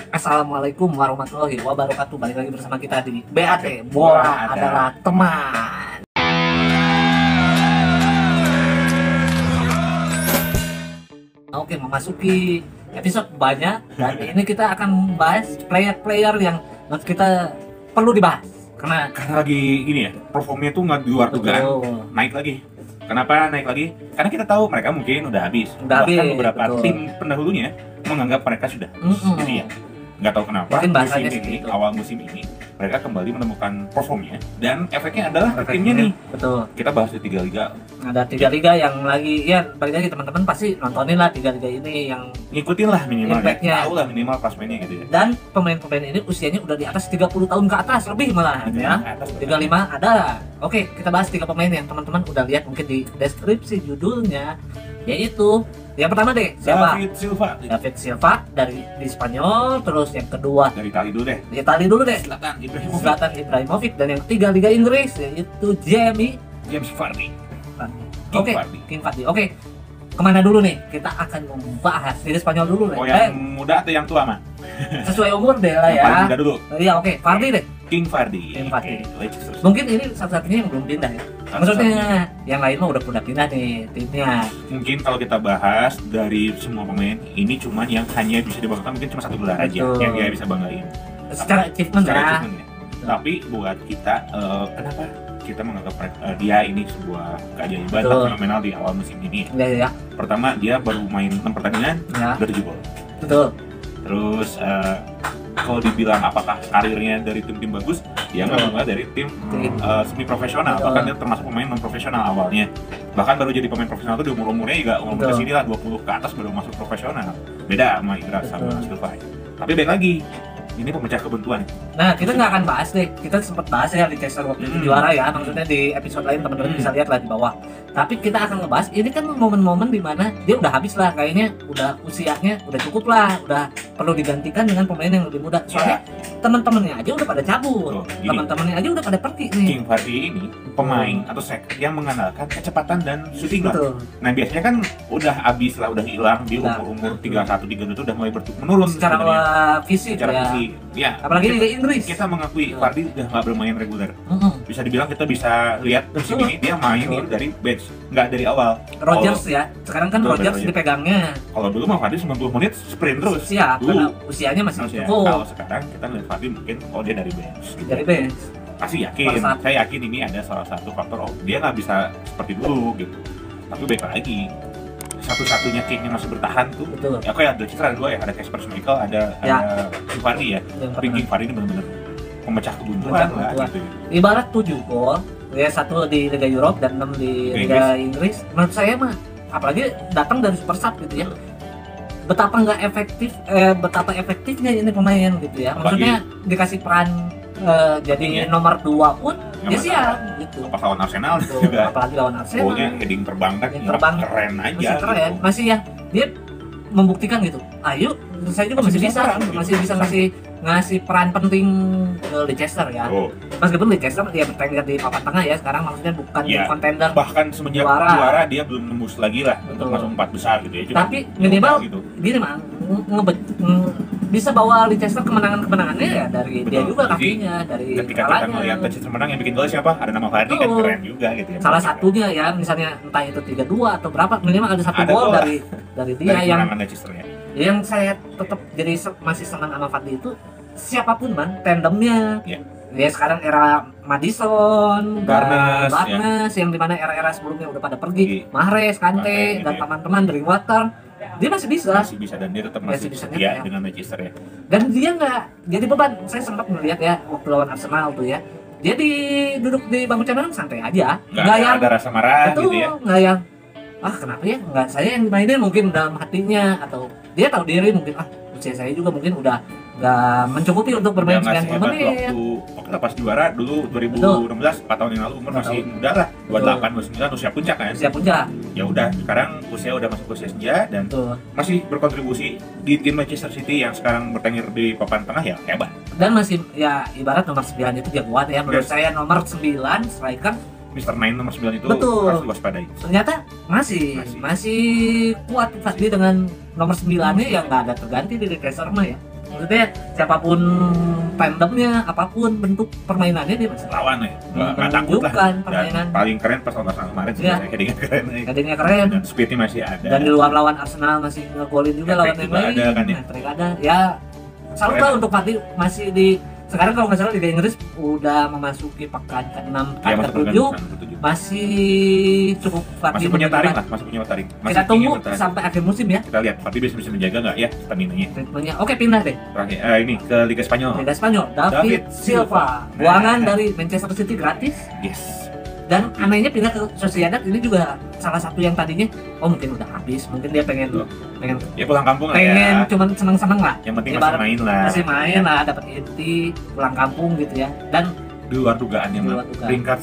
Assalamualaikum warahmatullahi wabarakatuh. Balik lagi bersama kita di BAT, Bola adalah teman. Oke, memasuki episode banyak dan ini kita akan membahas player-player yang menurut kita perlu dibahas Karena lagi ini ya, performnya tuh nggak di luar dugaan, naik lagi. Kenapa naik lagi? Karena kita tahu mereka mungkin udah habis. Bahkan beberapa tim pendahulunya menganggap mereka sudah. Jadi ya, nggak tahu kenapa musim ini, awal musim ini mereka kembali menemukan performnya dan efeknya adalah timnya nih. Betul. Kita bahas di 3 liga. Ada 3 liga yang lagi ya, balik lagi teman-teman pasti nontonin lah 3 liga ini yang ngikutin lah minimal ya. Tahu lah minimal klasmennya gitu ya. Dan pemain-pemain ini usianya udah di atas 30 tahun ke atas lebih malah ya. 35 ada. Oke, kita bahas 3 pemain yang teman-teman udah lihat mungkin di deskripsi judulnya, yaitu yang pertama deh, siapa? David Silva dari di Spanyol, terus yang kedua dari Itali dulu deh. Di Itali dulu deh. Zlatan Ibrahimovic, dan yang ketiga Liga Inggris yaitu James Vardy. Oke, King Vardy. Oke. Kemana dulu nih? Kita akan membahas dari Spanyol dulu deh. Oh, yang muda atau yang tua mah? Sesuai umur deh lah ya. Yang paling muda dulu. Iya, oke. Vardy deh. King Vardy. Mungkin ini satu-satunya yang belum pindah ya. Maksudnya yang lain mah udah pindah nih timnya. Mungkin kalau kita bahas dari semua pemain ini cuman yang hanya bisa dibanggakan mungkin cuma 1 gelar aja yang dia bisa banggain. Secara achievement ya. Tapi buat kita kenapa kita menganggap dia ini sebuah keajaiban atau fenomenal di awal musim ini. Iya. Pertama, dia baru main 6 pertandingan, udah 7 gol. Betul. Terus kalau dibilang apakah karirnya dari tim-tim bagus, dia nggak dari tim semi profesional, bahkan dia termasuk pemain non profesional awalnya. Bahkan baru jadi pemain profesional itu di umur-umurnya juga umur kesini lah 20 ke atas baru masuk profesional. Beda sama Indra sama Silva. Tapi baik lagi, ini pemecah kebuntuan. Nah, kita nggak akan bahas deh. Kita sempat bahas ya di Leicester waktu itu juara ya. Maksudnya di episode lain teman-teman bisa lihat lah di bawah. Tapi kita akan ngebahas ini kan momen-momen dimana dia udah habis lah, kayaknya udah usianya udah cukup lah, udah perlu digantikan dengan pemain yang lebih muda. Soalnya teman-temannya aja udah pada cabut, teman-temannya aja udah pada pergi nih. King Vardy ini pemain atau striker yang mengandalkan kecepatan dan shooting guard. Nah, biasanya kan udah habis lah, udah hilang di umur 31 32 itu udah mulai menurun secara fisik ya. Ya, apalagi di Inggris. Kita mengakui Vardy udah nggak bermain reguler. Bisa dibilang kita bisa lihat musim ini dia main dari bench, nggak dari awal. Rodgers ya, sekarang kan Rodgers dipegangnya. Kalau dulu mah Vardy 90 menit sprint terus. Siap, karena usianya masih cukup. Kalau sekarang kita lihat Vardy mungkin dia dari bench. Dari bench. Pasti yakin, saya yakin ini ada salah satu faktor dia nggak bisa seperti dulu gitu. Tapi baik lagi, satu-satunya King yang masih bertahan tuh. Betul. Ya kayak ada citra 2 ya, ada Kasper Schmeichel, ada King Vardy ya. Tapi King Vardy ini benar-benar pemecah kebuntuan lah gitu. Ibarat 7 gol, ya 1 di Liga Europe dan 6 di Liga Inggris. Menurut saya mah apalagi datang dari super sub gitu ya. Betapa efektifnya ini pemain gitu ya. Maksudnya dikasih peran jadi nomor 2 pun dia siap gitu. Apalagi lawan Arsenal juga. Apalagi lawan Arsenal. Golnya heading terbang kan, keren aja. Masih keren, gitu. Masih ya dia membuktikan gitu. Ayo, saya juga masih bisa ngasih peran penting ke Leicester ya. Meskipun Leicester dia bertengger di papan tengah ya sekarang, maksudnya bukan kontender. Bahkan semenjak juara dia belum nembus lagi lah untuk masuk 4 besar gitu ya. Tapi minimal gitu. Gini mah bisa bawa Leicester kemenangannya ya dari dia juga kakinya, dari ketika kita melihat Leicester menang yang bikin gol siapa? Ada nama Vardy kan, keren juga gitu ya. Salah satunya ya, misalnya entah itu 3-2 atau berapa, minimal ada 1 gol dari dia yang yang saya tetap jadi masih senang sama Vardy itu siapapun man tandemnya. Ya sekarang era Madison, Barnes yang dimana era-era sebelumnya udah pada pergi, Mahrez, Kante dan teman-teman dari Water, dia masih bisa dan dia tetap masih setia dengan Manchester ya. Dan dia nggak jadi beban. Saya sempat melihat ya waktu lawan Arsenal tuh ya, dia duduk di bangku cadangan santai aja, nggak yang ada rasa marah gitu ya, nggak yang kenapa ya nggak saya yang mainin, mungkin dalam hatinya atau dia tahu diri mungkin usia saya juga mungkin udah nggak mencukupi untuk bermain 90 menit. Waktu pas juara dulu 2016, 4 tahun yang lalu umur masih muda lah, 28, 29 usia puncak kan. Usia puncak. Ya udah, sekarang usia udah masuk usia senja dan masih berkontribusi di tim Manchester City yang sekarang bertengger di papan tengah ya hebat. Dan masih ya ibarat nomor 9 itu jagoan ya menurut saya, nomor 9 striker Mr. 9 nomor 9 itu harus diwaspadai. Ternyata masih kuat Fadli dengan nomor 9-nya yang nggak ada terganti di Leicester mah ya. Maksudnya siapapun tandemnya, apapun bentuk permainannya dia masih lawan ya, nggak takut lah. Permainan. Dan paling keren pas lawan Arsenal kemarin sih, headingnya keren. Headingnya keren. Dan speednya masih ada. Dan di luar lawan Arsenal masih ngegolin juga lawan yang lain. Ada kan ya. Ada. Ya, salut lah untuk Fadli masih di sekarang kalau nggak salah Liga Inggris udah memasuki pekan ke-6, pekan ke-7 masih cukup Fadli masih punya taring lah, masih punya taring. Kita tunggu sampai akhir musim ya. Kita lihat Fadli bisa menjaga nggak ya stamina-nya. Oke, pindah deh. Ini ke Liga Spanyol. David Silva, buangan dari Manchester City gratis. Yes. Dan anehnya pindah ke Sociedad ini juga salah satu yang tadinya mungkin udah habis, mungkin dia pengen ya pulang kampung lah ya. Pengen cuman seneng-seneng lah. Yang penting masih main lah. Masih main lah, dapat inti, pulang kampung gitu ya. Dan di luar dugaan yang peringkat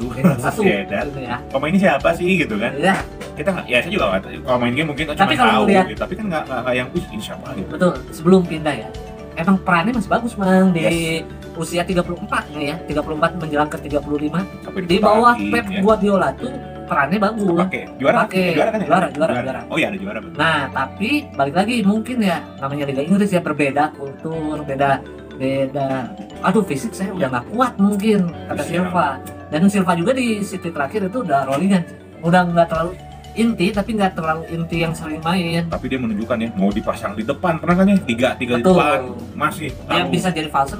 1 Sociedad. Ya. Pemainnya siapa sih gitu kan? Iya. Kita nggak, ya saya juga kalau main game mungkin tapi cuma tahu lihat, gitu. Tapi kan nggak yang ini siapa gitu. Betul, sebelum pindah ya. Emang perannya masih bagus Bang di usia 34 nih ya, 34 menjelang ke 35. Di bawah Pep Guardiola tuh perannya bagus. Juara kan ya? Juara. Oh iya ada juara. Nah, tapi balik lagi mungkin ya namanya Liga Inggris ya, berbeda kultur, beda. Aduh, fisik saya udah nggak kuat mungkin kata Silva. Dan Silva juga di City terakhir itu udah rollingan, udah nggak terlalu inti, tapi nggak terlalu inti yang sering main. Tapi dia menunjukkan ya mau dipasang di depan, pernah kan ya tiga di depan masih. Ya bisa jadi false,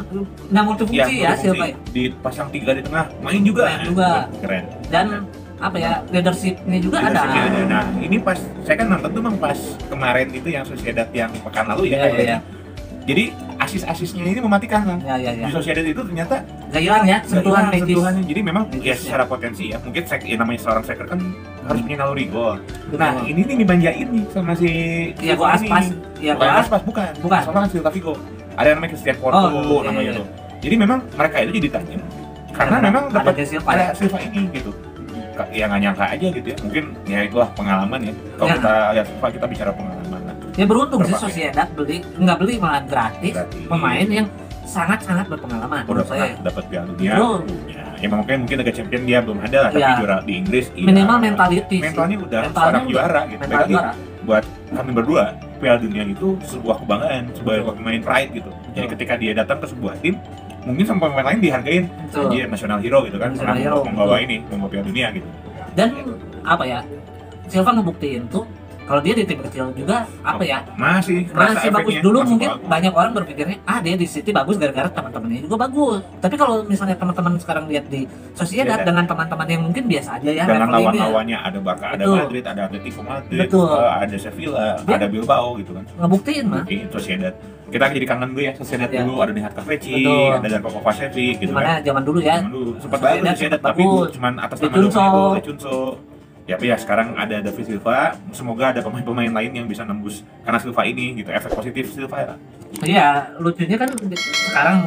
nggak multifungsi ya Silva. Dipasang 3 di tengah, main juga. Keren. Dan apa ya, leadershipnya juga ada. Nah ini pas saya kan nonton tuh Bang pas kemarin itu yang Sociedad yang pekan lalu ya. Jadi asis-asisnya ini mematikan kan. Di Sociedad itu ternyata gak hilang ya sentuhannya. Jadi memang ya secara potensi ya mungkin namanya seorang striker kan harus punya naluri gol. Nah ini nih dimanjain nih sama si Thiago Aspas. Bukan. Seorang Celta Vigo. Ada yang namanya Cristian Porto namanya tuh. Jadi memang mereka itu jadi tajam karena memang dapat ada Silva ini gitu. Ya nggak nyangka aja gitu ya, mungkin ya itulah pengalaman ya. Kalau kita lihat Silva, kita bicara pengalaman lah. Ya beruntung sih Sociedad nggak beli malah gratis pemain yang sangat-sangat berpengalaman. Udah pernah dapat Piala Dunia. Ya mungkin Liga Champion dia belum ada lah, tapi juara di Inggris. Minimal mentalnya udah seorang juara gitu. Buat kami berdua, Piala Dunia itu sebuah kebanggaan, sebuah pemain pride gitu. Jadi ketika dia datang ke sebuah tim, mungkin sama pemain lain dihargain. Dia national hero gitu kan, membawa Piala Dunia gitu. Dan apa ya, Silva ngebuktiin tuh kalau dia di tim kecil juga masih bagus. Dulu mungkin banyak orang berpikirnya dia di City bagus gara-gara teman-temannya juga bagus. Tapi kalau misalnya teman-teman sekarang lihat di Sociedad dengan teman-teman yang mungkin biasa aja ya, dengan lawan-lawannya ada Barca, ada Madrid, ada Atletico Madrid, ada Sevilla, ada Bilbao gitu kan. Ngebuktiin mah. Sociedad. Kita jadi kangen dulu ya Sociedad dulu, ada Nihat Kaveci, ada Darko Kovacevic gitu kan. Zaman dulu ya. Sempat bagus Sociedad tapi cuma atas nama doang itu Cunso. Ya sekarang ada David Silva, semoga ada pemain-pemain lain yang bisa nembus karena Silva ini gitu, efek positif Silva ya. Iya, lucunya kan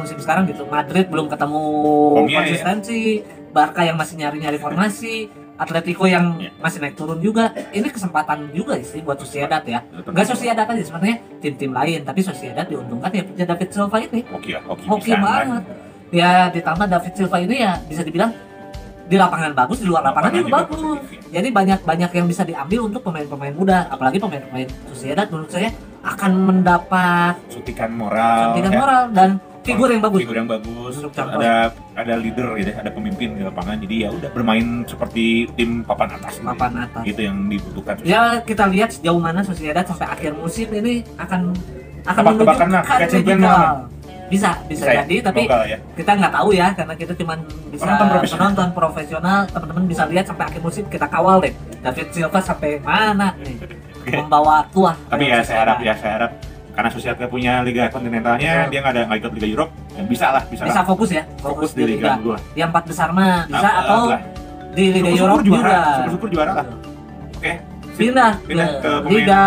musim sekarang gitu, Madrid belum ketemu konsistensi, Barca yang masih nyari-nyari formasi, Atletico yang masih naik turun juga. Ini kesempatan juga sih buat Sociedad ya. Enggak Sociedad aja sebenarnya, tim-tim lain, tapi Sociedad diuntungkan ya punya David Silva ini. Oke banget. Ya ditambah David Silva ini ya bisa dibilang di lapangan bagus, di luar lapangan juga bagus. Jadi banyak yang bisa diambil untuk pemain-pemain muda, apalagi pemain-pemain Sociedad menurut saya akan mendapat suntikan moral dan figur yang bagus. Ada leader gitu, ada pemimpin di lapangan. Jadi ya udah bermain seperti tim papan atas. Gitu yang dibutuhkan. Ya kita lihat sejauh mana Sociedad sampai akhir musim ini akan menuju kategori bisa jadi, tapi kita nggak tahu ya karena kita cuma bisa menonton profesional. Teman-teman bisa lihat sampai akhir musim, kita kawal deh David Silva sampai mana nih membawa tuah. Tapi ya saya harap karena Sociedad punya Liga Kontinentalnya, dia nggak ikut Liga Europe, dan bisa fokus di Liga yang 4 besar mah bisa, atau di Liga Europe juga super juara lah. Pindah ke Liga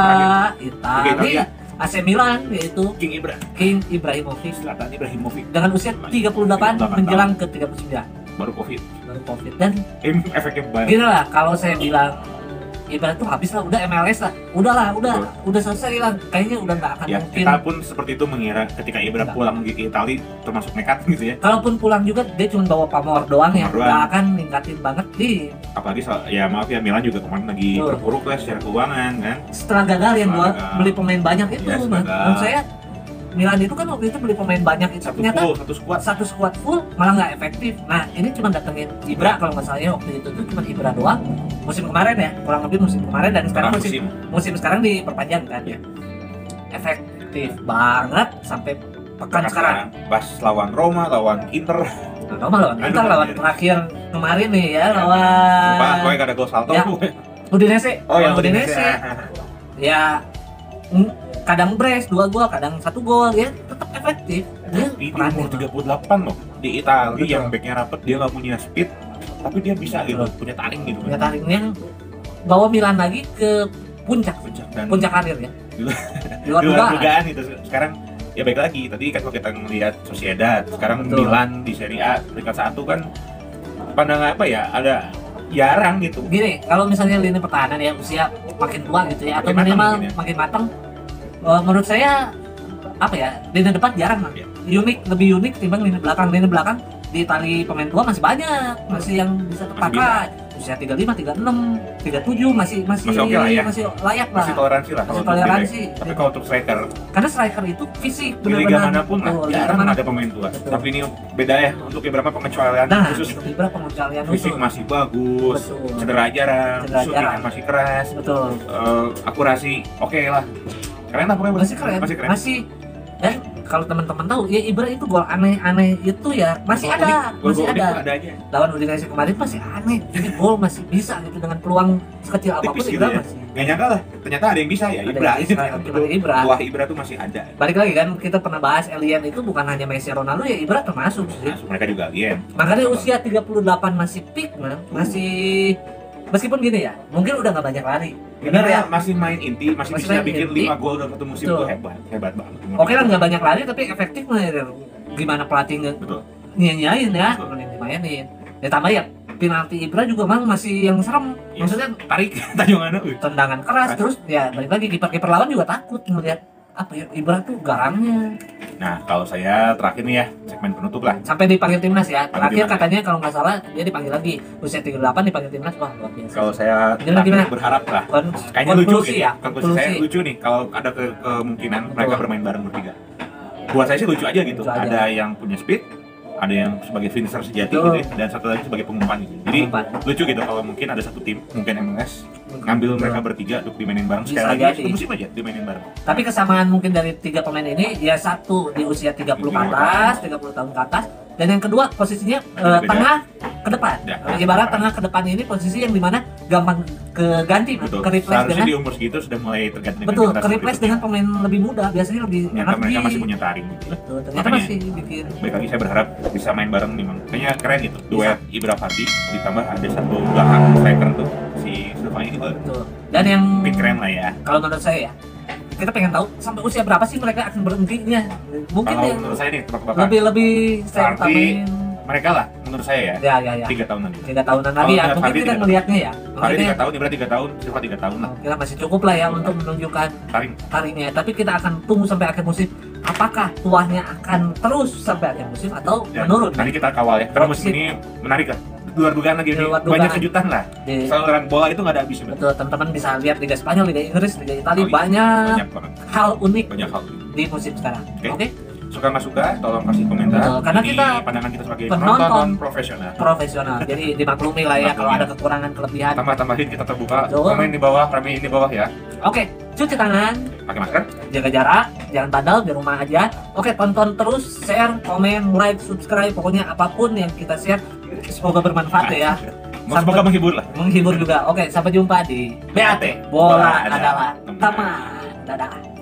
Italia. AC Milan yaitu King Ibrahimovic dengan usia 38 menjelang ke 39. Baru covid dan efeknya banyak. Gini lah, kalau saya bilang ibarat tuh habis lah, udah MLS lah, udah selesai lah, kayaknya udah nggak akan mungkin. Kita pun seperti itu mengira ketika Ibra pulang ke Italia, termasuk nekat gitu ya. Kalaupun pulang juga dia cuma bawa pamor doang ya, nggak akan ningkatin banget di. Apalagi Milan juga kemarin lagi terpuruk lah secara keuangan kan. Setelah gagal yang buat beli pemain banyak itu, menurut saya Milan itu kan waktu itu beli pemain banyak itu ternyata satu squad full malah nggak efektif. Nah ini cuma datengin Ibra kalau nggak salah ya, waktu itu tuh cuma Ibra doang musim kemarin ya, kurang lebih musim kemarin, dan sekarang musim sekarang diperpanjang kan ya. Efektif banget sampai pekan sekarang. Pas lawan Roma, lawan Inter. Lawan terakhir kemarin nih ya, lawan Lupa, gue gak ada gol salto ya. Udinese. Oh ya Udinese. Ya kadang brace 2 gol, kadang 1 gol ya, tetap efektif. Dia di umur 38 loh, di Italia yang backnya rapet, dia nggak punya speed, tapi dia bisa gitu, punya taring gitu. Punya taring yang bawa Milan lagi ke puncak karir ya. Di luar dugaan itu. Sekarang ya baik lagi, tadi kan kalau kita ngelihat Sociedad, sekarang Milan di Serie A peringkat 1 kan pandangan apa ya, ada jarang gitu. Gini, kalau misalnya lini pertahanan ya usia makin tua gitu ya, atau minimal makin matang, menurut saya apa ya, lini depan jarang lah. Lebih unik timbang lini belakang. Lini belakang di Itali pemain tua masih banyak, masih yang bisa terpakai. Usia 35, 36, 37 masih oke lah ya. Masih layak lah. Masih toleransi lah. Masih toleransi. Tapi kalau untuk striker, karena striker itu fisik di liga manapun lah, jarang ada pemain tua. Betul. Tapi ini beda ya, untuk beberapa pengecualian khusus. Beberapa pengecualian fisik masih bagus, cedera jarang, shooting masih keras. Betul. Akurasi oke lah. Keren lah pokoknya. Masih keren. Dan kalau teman-teman tahu ya, Ibra itu gol aneh-aneh itu ya masih ada. Lawan Udinese kemarin masih aneh. Jadi gol masih bisa gitu dengan peluang sekecil apapun gitu Ibra ya. masih. Nggak nyangka lah, ternyata ada yang bisa ya Ibra. Wah, Ibra tuh masih ada. Balik lagi kan, kita pernah bahas alien itu bukan hanya Messi, Ronaldo ya, Ibra termasuk sih. Mereka juga alien. Makanya usia 38 masih peak, masih meskipun gini ya, mungkin udah nggak banyak lari. Benar ya, masih main inti, masih bisa bikin 5 gol dalam satu musim, itu hebat banget. Oke lah, nggak banyak lari tapi efektif lah ya. Gimana pelatih nyanyain ya, dimainin. Ya tambah ya, penalti Ibra juga masih yang serem. Maksudnya tarik tanjongan, tendangan keras, terus ya balik lagi kiper lawan juga takut melihat apa ya, Ibra tuh garangnya. Nah, kalau saya terakhir nih ya, segmen penutup lah. Sampai dipanggil timnas ya. Terakhir katanya kalau nggak salah dia dipanggil lagi. Usia 38 dipanggil timnas, wah luar biasa. Kalau saya berharap lah. Kayaknya lucu gitu ya. Konklusi saya lucu nih kalau ada kemungkinan mereka bermain bareng bertiga. Buat saya sih lucu aja gitu. Ada yang punya speed, ada yang sebagai finisher sejati gitu ya, dan satu lagi sebagai pengumpan gitu. Jadi lucu gitu kalau mungkin ada satu tim, mungkin MLS ngambil mereka bertiga untuk dimainin bareng sekali lagi musim aja dimainin bareng. Tapi kesamaan mungkin dari 3 pemain ini ya, satu di usia 30 ke atas, 30 tahun ke atas, dan yang kedua posisinya tengah ke depan. Ibarat tengah ke depan ini posisi yang dimana gampang keganti, ke replace dengan di umur segitu sudah mulai terganti. Betul, ke replace dengan pemain lebih muda, biasanya lebih enak. Mereka masih punya taring gitu. Betul, ternyata masih bikin. Baik lagi, saya berharap bisa main bareng memang. Kayaknya keren gitu. Duet Ibra Fati ditambah ada satu belakang striker tuh si Silvani itu. Betul. Dan yang keren lah ya. Kalau menurut saya ya, kita pengen tahu sampai usia berapa sih mereka akan berhentinya. Mungkin kalau menurut saya nih lebih saya utamain mereka lah, menurut saya ya. 3 tahunan. 3 tahunan lagi ya. Mungkin kita ngelihatnya ya. Fari 3 tahun, Ibra 3 tahun, Silva 3 tahun lah. Kita masih cukup lah ya untuk menunjukkan taringnya. Tapi kita akan tunggu sampai akhir musim. Apakah tuahnya akan terus sampai akhir musim atau menurun? Nanti kita kawal ya. Karena musim ini menarik lah. Luar dugaan lagi nih, banyak kejutan lah. Saluran bola itu nggak ada habisnya. Betul, teman-teman bisa lihat Liga Spanyol, Liga Inggris, Liga Italia, banyak hal unik di musim sekarang. Oke? Suka nggak suka, tolong kasih komentar. Karena ini kita pandangan kita sebagai penonton profesional. Jadi dimaklumi lah ya kalau ada kekurangan kelebihan. Tambahin kita terbuka. Komen di bawah, ramein di bawah ya. Oke, cuci tangan, pakai masker, jaga jarak, jangan bandel, di rumah aja. Oke, tonton terus, share, komen, like, subscribe, pokoknya apapun yang kita share semoga bermanfaat ya. Semoga menghibur lah. Menghibur juga. Oke, sampai jumpa di BAT. Bola adalah teman. Dadah.